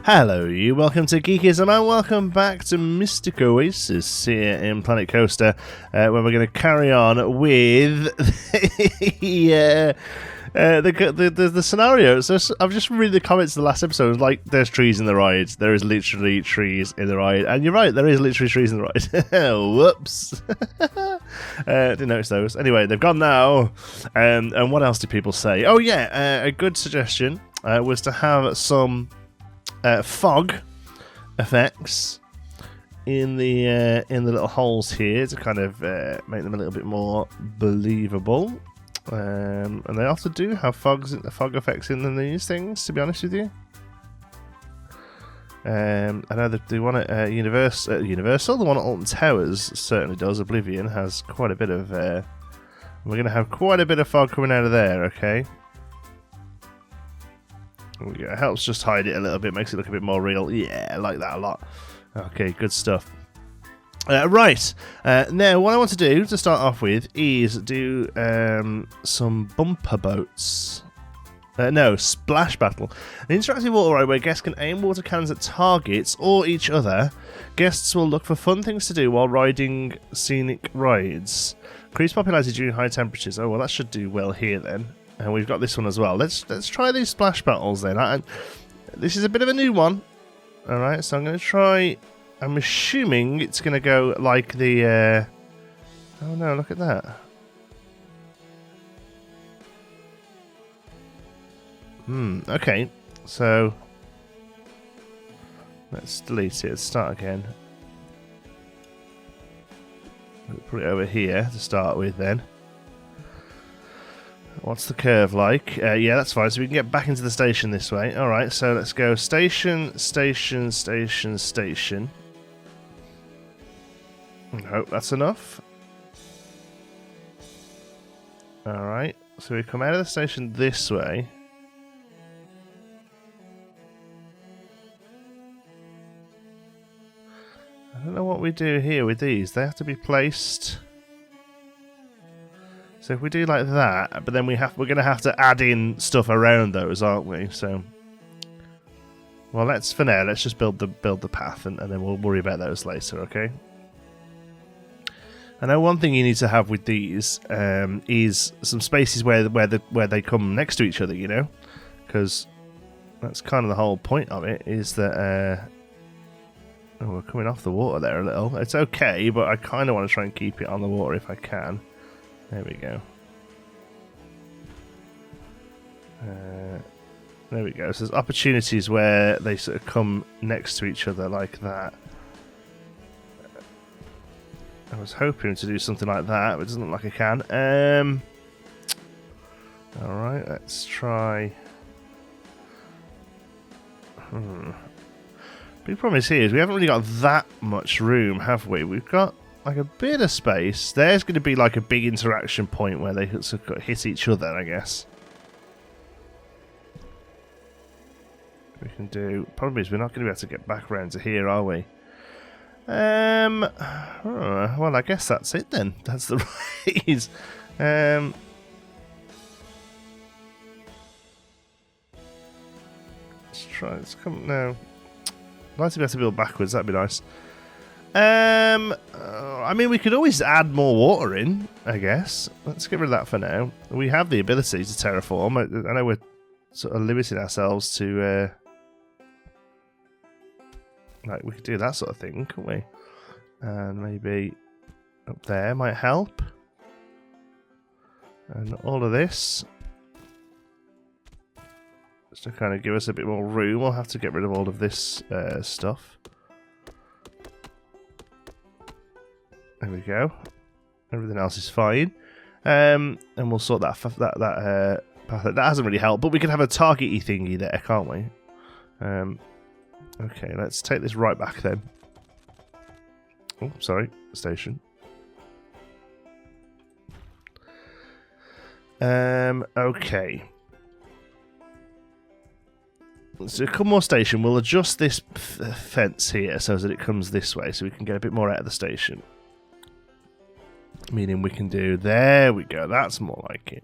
Hello you, welcome to Geekism and welcome back to Mystic Oasis here in Planet Coaster, where we're going to carry on with the scenarios. I've just read the comments of the last episode, like, there's trees in the ride. There is literally trees in the ride. And you're right, there is literally trees in the ride. Whoops. Didn't notice those. Anyway, they've gone now. And what else did people say? Oh yeah, a good suggestion was to have some fog effects in the little holes here to kind of make them a little bit more believable. And they also do have fog effects in these things, to be honest with you. I know that the one at Universal, the one at Alton Towers certainly does. Oblivion has quite a bit of... we're going to have quite a bit of fog coming out of there, okay? It helps just hide it a little bit, makes it look a bit more real. Yeah, I like that a lot. Okay, good stuff. Right, now what I want to do to start off with is do some bumper boats. No, splash battle. An interactive water ride where guests can aim water cannons at targets or each other. Guests will look for fun things to do while riding scenic rides. Increase popularity during high temperatures. Oh, well, that should do well here then. And we've got this one as well. Let's try these splash battles then. This is a bit of a new one. Alright, so I'm going to try... I'm assuming it's going to go like the... Oh no, look at that. Okay. So... let's delete it. Let's start again. We'll put it over here to start with then. What's the curve like? Yeah, that's fine. So we can get back into the station this way. Alright, so let's go station, station, station, station. I hope that's enough. Alright, so we come out of the station this way. I don't know what we do here with these. They have to be placed... So if we do like that, but then we're going to have to add in stuff around those, aren't we? So, well, for now, let's just build the path, and then we'll worry about those later, okay? I know one thing you need to have with these is some spaces where they come next to each other, you know, because that's kind of the whole point of it. Is that oh, we're coming off the water there a little. It's okay, but I kind of want to try and keep it on the water if I can. There we go. There we go. So there's opportunities where they sort of come next to each other like that. I was hoping to do something like that, but it doesn't look like I can. Alright, let's try... Big problem is here is we haven't really got that much room, have we? We've got like a bit of space. There's going to be like a big interaction point where they sort of hit each other, I guess. We can do... Problem is we're not going to be able to get back around to here, are we? Well, I guess that's it then. That's the ride. Let's try. Let's come now. I'd like to be able to build backwards. That'd be nice. I mean, we could always add more water in, I guess. Let's get rid of that for now. We have the ability to terraform. I know we're sort of limiting ourselves to... like, we could do that sort of thing, couldn't we? And maybe up there might help. And all of this. Just to kind of give us a bit more room. We'll have to get rid of all of this stuff. There we go. Everything else is fine. And we'll sort that path. That hasn't really helped, but we can have a target-y thingy there, can't we? Okay, let's take this right back then. Oh, sorry, station. Okay. So a couple more station. We'll adjust this fence here so that it comes this way, so we can get a bit more out of the station. Meaning we can do... There we go. That's more like it.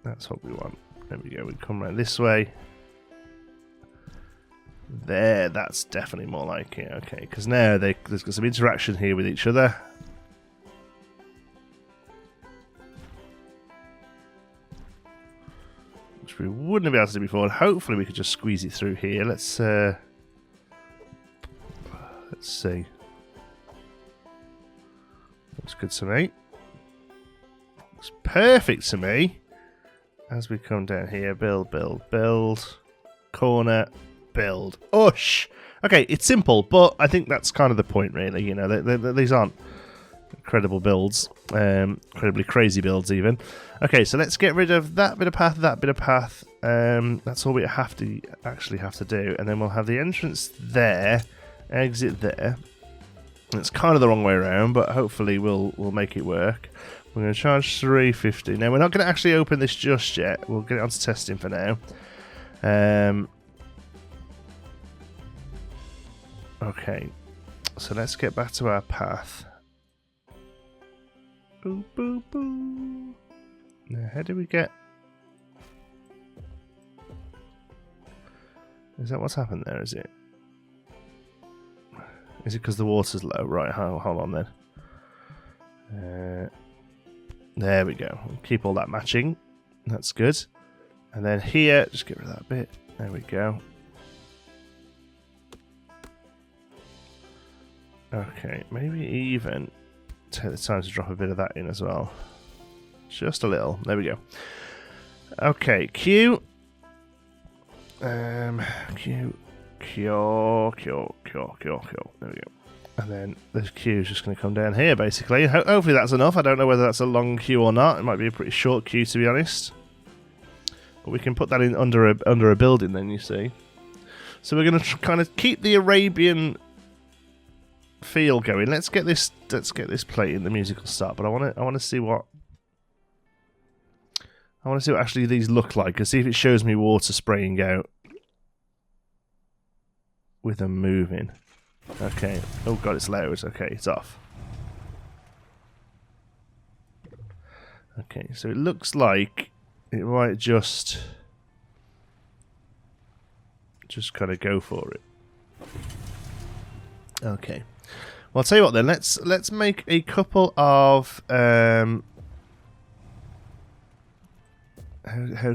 That's what we want. There we go. We come around this way. There, that's definitely more like it. Okay, because now there's got some interaction here with each other. Which we wouldn't have been able to do before, and hopefully we could just squeeze it through here. Let's see. Looks good to me. Looks perfect to me. As we come down here, build, corner, build, ush. Okay, it's simple, but I think that's kind of the point, really. You know, these aren't incredible builds, incredibly crazy builds, even. Okay, so let's get rid of that bit of path, that bit of path. That's all we actually have to do, and then we'll have the entrance there, exit there. It's kind of the wrong way around, but hopefully we'll make it work. We're going to charge $3.50. Now, we're not going to actually open this just yet. We'll get it onto testing for now. Okay, so let's get back to our path. Boo, boo, boo. Now, how do we get... Is that what's happened there, is it? Is it because the water's low? Right, hold on then. There we go. We'll keep all that matching. That's good. And then here, just get rid of that bit. There we go. Okay, maybe even take the time to drop a bit of that in as well. Just a little. There we go. Okay, Q. Q. There we go. And then this queue is just going to come down here, basically. Hopefully that's enough. I don't know whether that's a long queue or not. It might be a pretty short queue, to be honest. But we can put that in under a building, then, you see. So we're going to kind of keep the Arabian feel going. Let's get this plate in. The music will start. But I want to see what actually these look like, and see if it shows me water spraying out with them moving. Okay. Oh god, it's loud. Okay, it's off. Okay, so it looks like it might just kind of go for it. Okay. Well, I'll tell you what then. Let's make a couple of how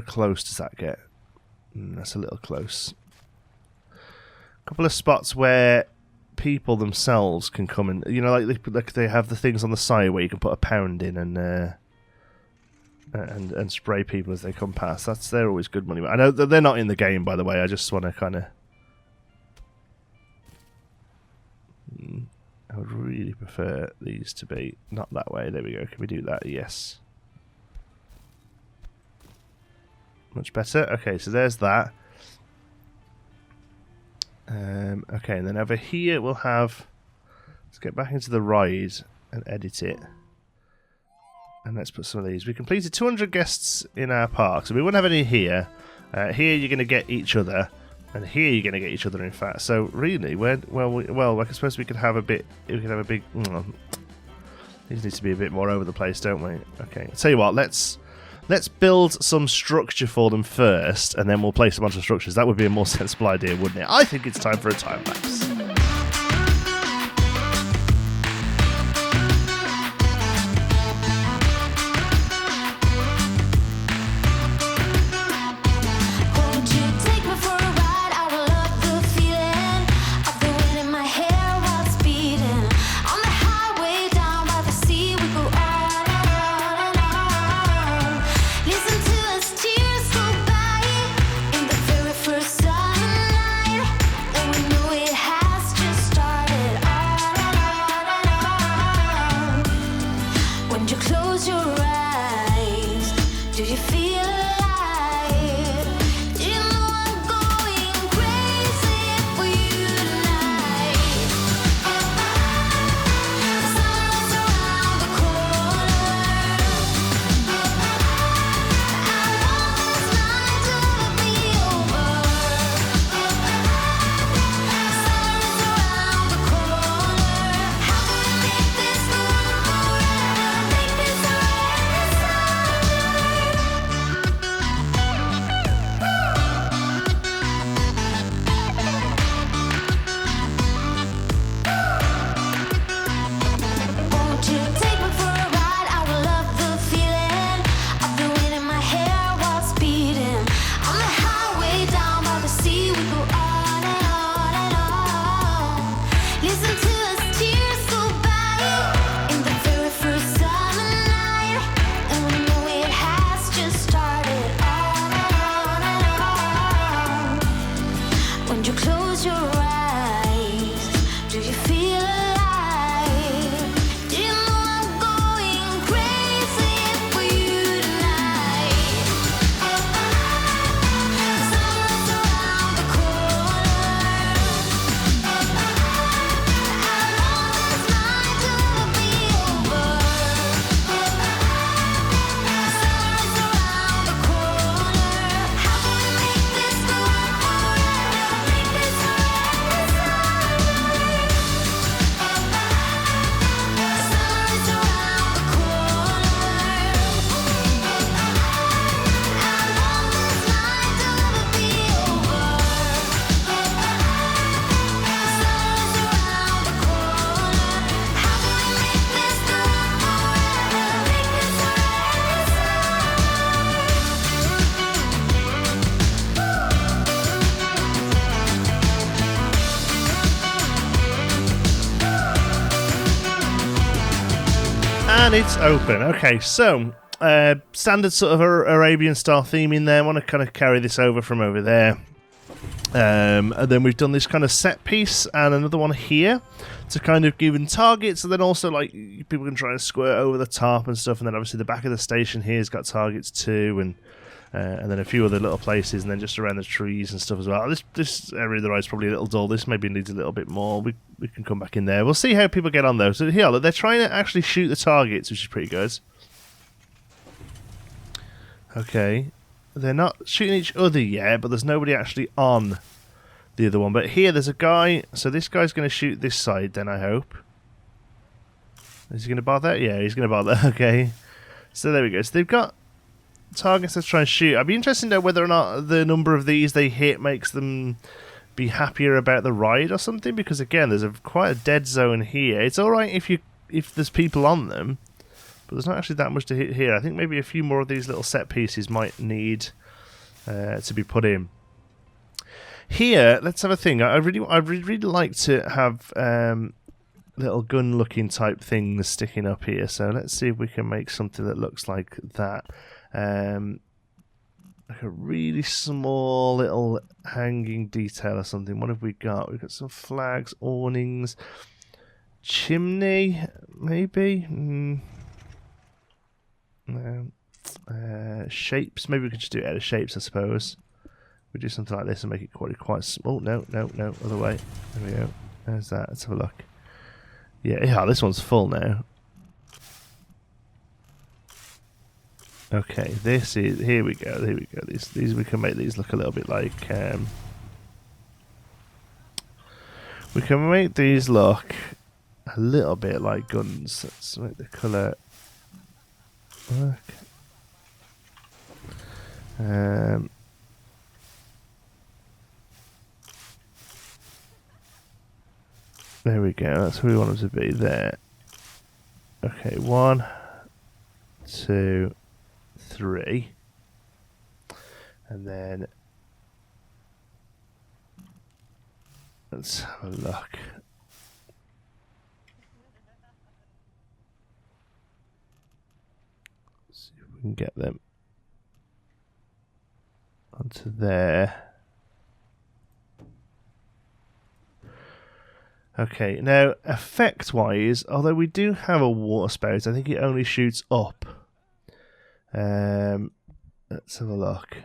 close does that get? That's a little close. A couple of spots where people themselves can come and, you know, like they have the things on the side where you can put a pound in and spray people as they come past. They're always good money. I know that they're not in the game, by the way. I just want to kind of. I would really prefer these to be not that way. There we go. Can we do that? Yes. Much better. Okay, so there's that. Okay, and then over here we'll have... Let's get back into the ride and edit it. And let's put some of these. We completed 200 guests in our park, so we won't have any here. Here you're going to get each other, and here you're going to get each other, in fact. So really, well, I suppose we could have a bit... We could have a big... These need to be a bit more over the place, don't we? Okay, I'll tell you what, let's build some structure for them first, and then we'll place a bunch of structures. That would be a more sensible idea, wouldn't it? I think it's time for a time lapse. It When you close your eyes, do you feel alive? Do you know I'm going crazy for you tonight? Summer's around the corner. I know this night will be over. Summer's around the corner. How can we make this go on forever? Make this forever. Summer's around the corner. I know this night will be over. Summer's around the corner. How can we make this go on forever? Make this And it's open. Okay, so standard sort of Arabian style theme in there. I want to kind of carry this over from over there. And then we've done this kind of set piece and another one here to kind of give them targets, and then also like people can try and squirt over the top and stuff. And then obviously the back of the station here has got targets too, and then a few other little places, and then just around the trees and stuff as well. This area of the ride's probably a little dull. This maybe needs a little bit more. We can come back in there. We'll see how people get on though. So here, look, they're trying to actually shoot the targets, which is pretty good. Okay, they're not shooting each other yet, but there's nobody actually on the other one. But here, there's a guy. So this guy's going to shoot this side. Then I hope. Is he going to bother? Yeah, he's going to bother. Okay. So there we go. So they've got targets to try and shoot. I'd be interested to know whether or not the number of these they hit makes them be happier about the ride or something, because again there's quite a dead zone here. It's alright if there's people on them, but there's not actually that much to hit here. I think maybe a few more of these little set pieces might need to be put in. Here, let's have a thing. I'd really like to have little gun looking type things sticking up here, so let's see if we can make something that looks like that. Like a really small little hanging detail or something. What have we got? We've got some flags, awnings, chimney, maybe. No. Shapes. Maybe we could just do it out of shapes, I suppose. We do something like this and make it quite small. No, other way. There we go. There's that. Let's have a look. Yeah, this one's full now. Okay, this is, here we go. These we can make these look a little bit like we can make these look a little bit like guns. Let's make the colour work. There we go, that's where we want them to be there. Okay, 1, 2, 3, and then let's have a look. See if we can get them onto there. Okay, now effect wise, although we do have a water spout, I think it only shoots up. Let's have a look.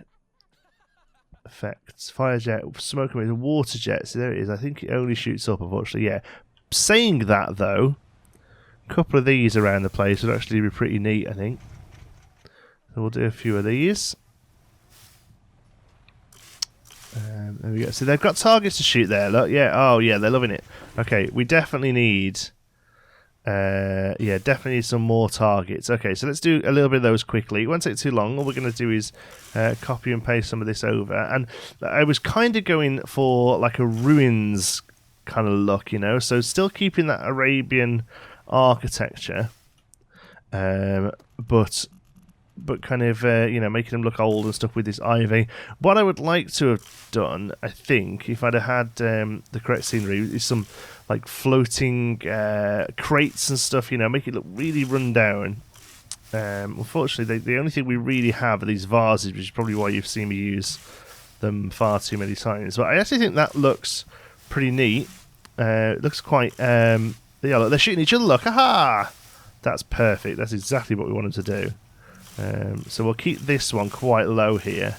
Effects, fire jet, smoke emitter, water jet. So there it is. I think it only shoots up, unfortunately. Yeah. Saying that though, a couple of these around the place would actually be pretty neat, I think. So we'll do a few of these. There we go. So they've got targets to shoot there. Look, yeah. Oh, yeah. They're loving it. Okay, we definitely need. Definitely need some more targets. Okay, so let's do a little bit of those quickly. It won't take too long. All we're going to do is copy and paste some of this over. And I was kind of going for like a ruins kind of look, you know. So still keeping that Arabian architecture, but kind of, making them look old and stuff with this ivy. What I would like to have done, I think, if I'd have had the correct scenery, is some like floating crates and stuff, make it look really run down. Unfortunately, the only thing we really have are these vases, which is probably why you've seen me use them far too many times. But I actually think that looks pretty neat. It looks quite... yeah, look, they're shooting each other. Look, aha! That's perfect. That's exactly what we wanted to do. So we'll keep this one quite low here.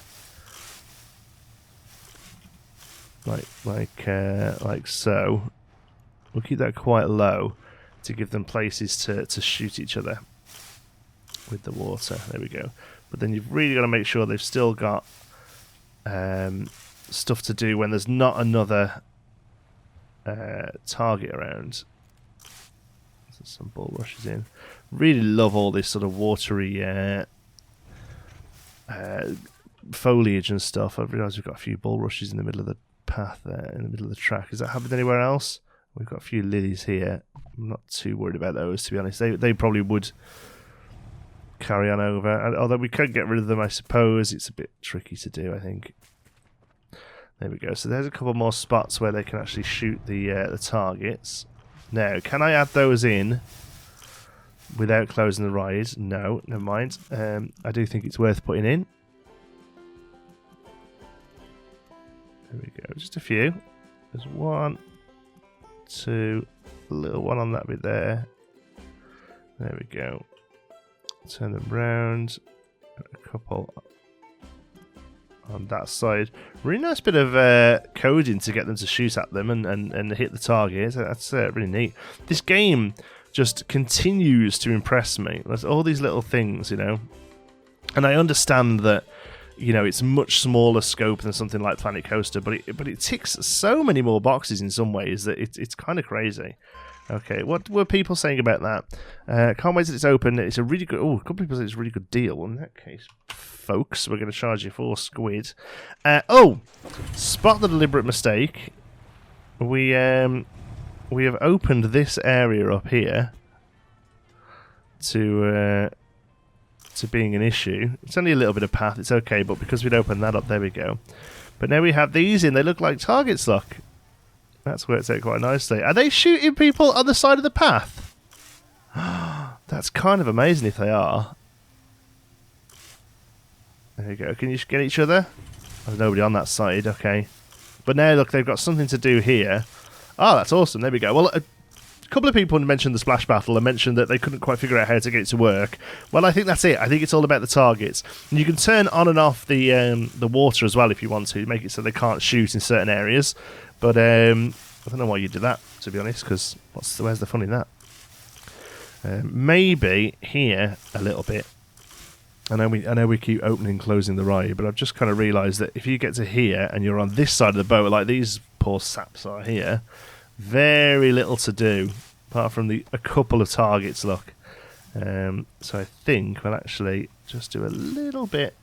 Like so. We'll keep that quite low to give them places to shoot each other with the water. There we go. But then you've really got to make sure they've still got stuff to do when there's not another target around. There's some bulrushes in. Really love all this sort of watery foliage and stuff. I realise we've got a few bulrushes in the middle of the path there, in the middle of the track. Has that happened anywhere else? We've got a few lilies here. I'm not too worried about those, to be honest. They probably would carry on over. Although we could get rid of them, I suppose. It's a bit tricky to do, I think. There we go. So there's a couple more spots where they can actually shoot the targets. Now, can I add those in without closing the ride? No, never mind. I do think it's worth putting in. There we go. Just a few. There's 1, 2, a little one on that bit there. There we go. Turn them round. A couple on that side. Really nice bit of coding to get them to shoot at them and hit the target. That's really neat. This game just continues to impress me. There's all these little things, you know. And I understand that, you know, it's much smaller scope than something like Planet Coaster, but it ticks so many more boxes in some ways that it's kind of crazy. Okay, what were people saying about that? Can't wait till it's open. It's a really good... Oh, a couple of people say it's a really good deal. Well, in that case, folks, we're going to charge you 4 squid. Spot the deliberate mistake. We have opened this area up here to being an issue. It's only a little bit of path. It's okay, but because we'd opened that up, there we go. But now we have these in. They look like targets, look. That's worked out quite nicely. Are they shooting people on the side of the path? That's kind of amazing if they are. There you go. Can you get each other? There's nobody on that side. Okay. But now, look, they've got something to do here. Oh, that's awesome. There we go. Well, a couple of people mentioned the splash battle and mentioned that they couldn't quite figure out how to get it to work. Well, I think that's it. I think it's all about the targets. And you can turn on and off the water as well if you want to. Make it so they can't shoot in certain areas. But I don't know why you do that, to be honest, because where's the fun in that? Maybe here a little bit. I know we keep opening and closing the ride, but I've just kind of realised that if you get to here and you're on this side of the boat, like these poor saps are here, very little to do apart from a couple of targets. Look, so I think we'll actually just do a little bit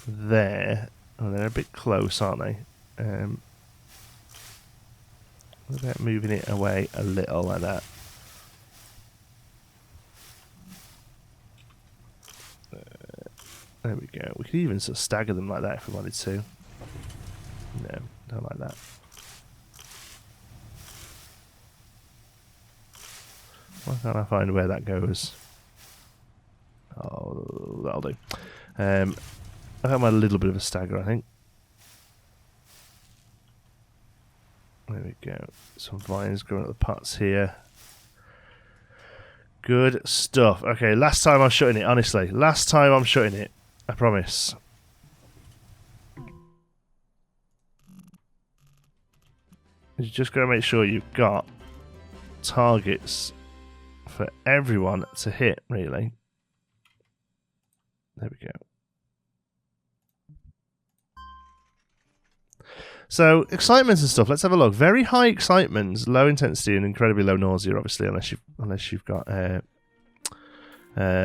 there. Oh, they're a bit close, aren't they? What about moving it away a little like that? There we go. We could even sort of stagger them like that if we wanted to. No, don't like that. Why can't I find where that goes? Oh, that'll do. I have a little bit of a stagger, I think. There we go. Some vines growing up the pots here. Good stuff. Okay, last time I'm shutting it, honestly. Last time I'm shutting it. I promise. You just got to make sure you've got targets for everyone to hit, really. There we go. So, excitement and stuff. Let's have a look. Very high excitement, low intensity, and incredibly low nausea. Obviously, unless you've got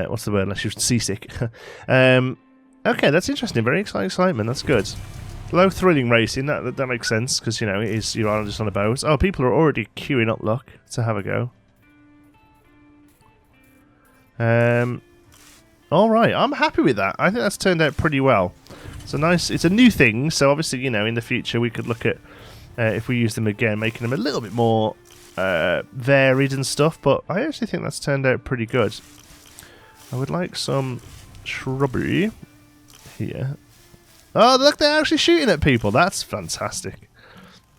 what's the word? Unless you're seasick. Okay, that's interesting. Very exciting excitement. That's good. Low thrilling racing. That makes sense because you know you're just on a boat. Oh, people are already queuing up. Look, to have a go. All right, I'm happy with that. I think that's turned out pretty well. So nice. It's a new thing, so obviously, you know, in the future we could look at if we use them again, making them a little bit more varied and stuff. But I actually think that's turned out pretty good. I would like some shrubbery here. Oh, look, they're actually shooting at people. That's fantastic.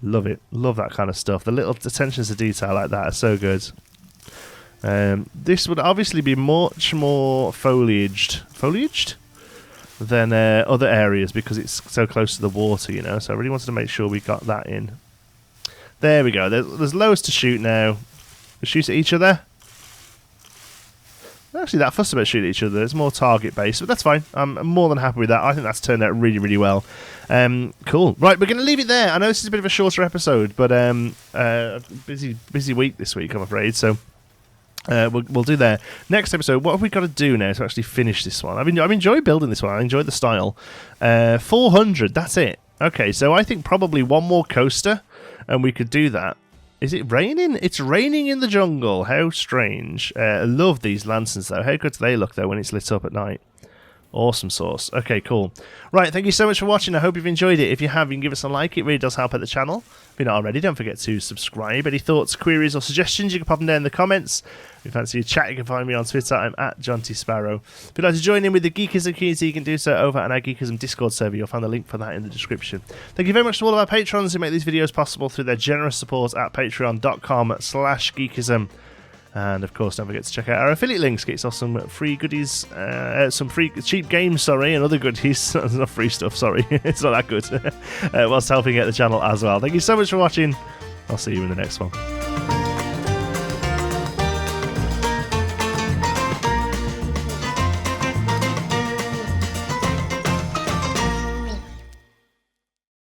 Love it. Love that kind of stuff. The little attentions to detail like that are so good. This would obviously be much more foliaged than other areas because it's so close to the water, you know. So I really wanted to make sure we got that in. There we go. There's loads to shoot now. We shoot at each other. Not actually that fussed about shooting at each other. It's more target based, but that's fine. I'm more than happy with that. I think that's turned out really, really well. Cool. Right, we're going to leave it there. I know this is a bit of a shorter episode, but busy week this week, I'm afraid. So we'll do there. Next episode, what have we got to do now to actually finish this one? I've enjoyed building this one. I enjoyed the style. 400. That's it. Okay, so I think probably one more coaster, and we could do that. Is it raining? It's raining in the jungle. How strange. I love these lanterns, though. How good do they look, though, when it's lit up at night? Awesome sauce. Okay, cool. Right, thank you so much for watching. I hope you've enjoyed it. If you have, you can give us a like. It really does help out the channel. If you're not already, don't forget to subscribe. Any thoughts, queries, or suggestions, you can pop them down in the comments. If you fancy a chat, you can find me on Twitter. I'm at JohnTSparrow. If you'd like to join in with the Geekism community, you can do so over at our Geekism Discord server. You'll find the link for that in the description. Thank you very much to all of our patrons who make these videos possible through their generous support at patreon.com/geekism. And of course, don't forget to check out our affiliate links. Get yourself some free goodies, some free cheap games, and other goodies. Not free stuff, sorry. It's not that good. Whilst helping out the channel as well. Thank you so much for watching. I'll see you in the next one.